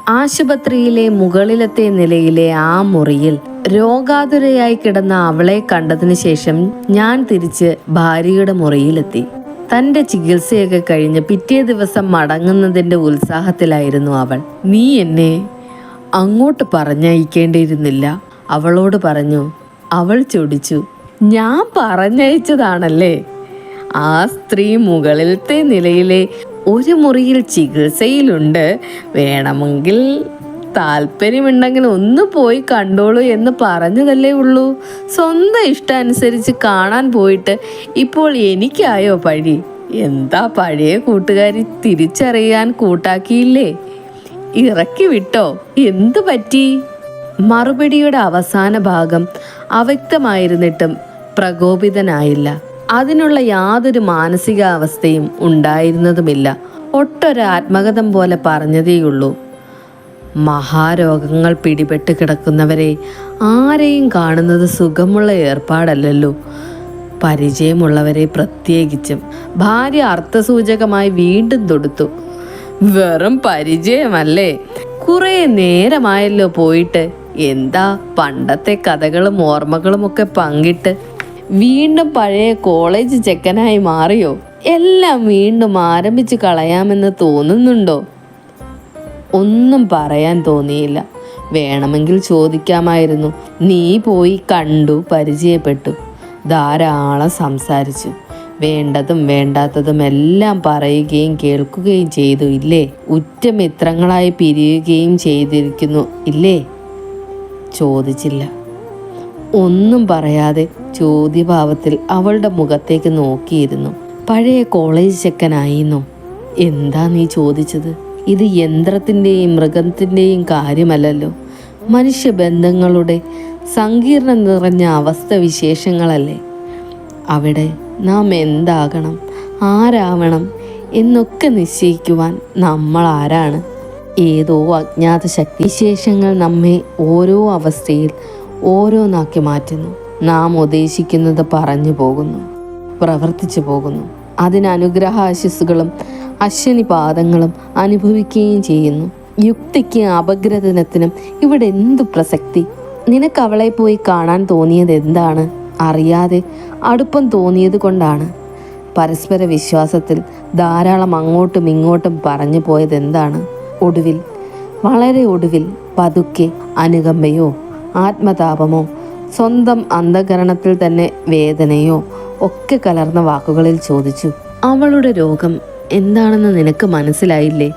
ആശുപത്രിയിലെ മുകളിലത്തെ നിലയിലെ ആ മുറിയിൽ രോഗാതുരയായി കിടന്ന അവളെ കണ്ടതിന് ശേഷം ഞാൻ തിരിച്ച് ഭാര്യയുടെ മുറിയിലെത്തി. തന്റെ ചികിത്സയൊക്കെ കഴിഞ്ഞ് പിറ്റേ ദിവസം മടങ്ങുന്നതിന്റെ ഉത്സാഹത്തിലായിരുന്നു അവൾ. നീ എന്നെ അങ്ങോട്ട് പറഞ്ഞയക്കേണ്ടിയിരുന്നില്ല, അവളോട് പറഞ്ഞു. അവൾ ചൊടിച്ചു. ഞാൻ പറഞ്ഞയച്ചതാണല്ലേ. ആ സ്ത്രീ മുകളിലത്തെ നിലയിലെ ഒരു മുറിയിൽ ചികിത്സയിലുണ്ട്, വേണമെങ്കിൽ താല്പര്യമുണ്ടെങ്കിൽ ഒന്ന് പോയി കണ്ടോളൂ എന്ന് പറഞ്ഞതല്ലേ ഉള്ളൂ. സ്വന്തം ഇഷ്ടാനുസരിച്ച് കാണാൻ പോയിട്ട് ഇപ്പോൾ എനിക്കായോ പഴി? എന്താ പഴയ കൂട്ടുകാരി തിരിച്ചറിയാൻ കൂട്ടാക്കിയില്ലേ? ഇറക്കി വിട്ടോ? എന്തു പറ്റി? മറുപടിയുടെ അവസാന ഭാഗം അവ്യക്തമായിരുന്നിട്ടും പ്രകോപിതനായില്ല. അതിനുള്ള യാതൊരു മാനസികാവസ്ഥയും ഉണ്ടായിരുന്നതുമില്ല. ഒട്ടൊരു ആത്മകഥം പോലെ പറഞ്ഞതേയുള്ളൂ. മഹാരോഗങ്ങൾ പിടിപെട്ട് കിടക്കുന്നവരെ ആരെയും കാണുന്നത് സുഖമുള്ള ഏർപ്പാടല്ലല്ലോ, പരിചയമുള്ളവരെ പ്രത്യേകിച്ചും. ഭാര്യ അർത്ഥസൂചകമായി വീണ്ടും തൊടുത്തു. വെറും പരിചയമല്ലേ, കുറേ നേരമായല്ലോ പോയിട്ട്. എന്താ പണ്ടത്തെ കഥകളും ഓർമ്മകളും ഒക്കെ പങ്കിട്ട് വീണ്ടും പഴയ കോളേജ് ചെക്കനായി മാറിയോ? എല്ലാം വീണ്ടും ആരംഭിച്ച് കളയാമെന്ന് തോന്നുന്നുണ്ടോ? ഒന്നും പറയാൻ തോന്നിയില്ല. വേണമെങ്കിൽ ചോദിക്കാമായിരുന്നു. നീ പോയി കണ്ടു, പരിചയപ്പെട്ടു, ധാരാളം സംസാരിച്ചു, വേണ്ടതും വേണ്ടാത്തതും എല്ലാം പറയുകയും കേൾക്കുകയും ചെയ്തു ഇല്ലേ? ഉറ്റമിത്രങ്ങളായി പിരിയുകയും ചെയ്തിരിക്കുന്നു ഇല്ലേ? ചോദിച്ചില്ല. ഒന്നും പറയാതെ ചോദ്യഭാവത്തിൽ അവളുടെ മുഖത്തേക്ക് നോക്കിയിരുന്നു. പഴയ കോളേജ് ചെക്കനായിന്നോ? എന്താ നീ ചോദിച്ചത്? ഇത് യന്ത്രത്തിൻ്റെയും മൃഗത്തിൻ്റെയും കാര്യമല്ലല്ലോ, മനുഷ്യബന്ധങ്ങളുടെ സങ്കീർണം നിറഞ്ഞ അവസ്ഥ വിശേഷങ്ങളല്ലേ. അവിടെ നാം എന്താകണം, ആരാവണം എന്നൊക്കെ നിശ്ചയിക്കുവാൻ നമ്മൾ ആരാണ്? ഏതോ അജ്ഞാത ശക്തി വിശേഷങ്ങൾ നമ്മെ ഓരോ അവസ്ഥയിൽ ഓരോന്നാക്കി മാറ്റുന്നു. നാം ഉദ്ദേശിക്കുന്നത് പറഞ്ഞു പോകുന്നു, പ്രവർത്തിച്ചു പോകുന്നു. അതിന് അനുഗ്രഹാശിസ്സുകളും അശ്വനിപാദങ്ങളും അനുഭവിക്കുകയും ചെയ്യുന്നു. യുക്തിക്ക് അപഗ്രഥനത്തിനും ഇവിടെ എന്തു പ്രസക്തി? നിനക്ക് അവളെ പോയി കാണാൻ തോന്നിയത് എന്താണ്? അറിയാതെ അടുപ്പം തോന്നിയത് കൊണ്ടാണ്. പരസ്പര വിശ്വാസത്തിൽ ധാരാളം അങ്ങോട്ടും ഇങ്ങോട്ടും പറഞ്ഞു പോയത് എന്താണ്? ഒടുവിൽ, വളരെ ഒടുവിൽ പതുക്കെ അനുകമ്പയോ ആത്മതാപമോ സ്വന്തം അന്ധകരണത്തിൽ തന്നെ വേദനയോ ഒക്കെ കലർന്ന വാക്കുകളിൽ ചോദിച്ചു. അവളുടെ രോഗം എന്താണെന്ന് നിനക്ക് മനസ്സിലായില്ലേ?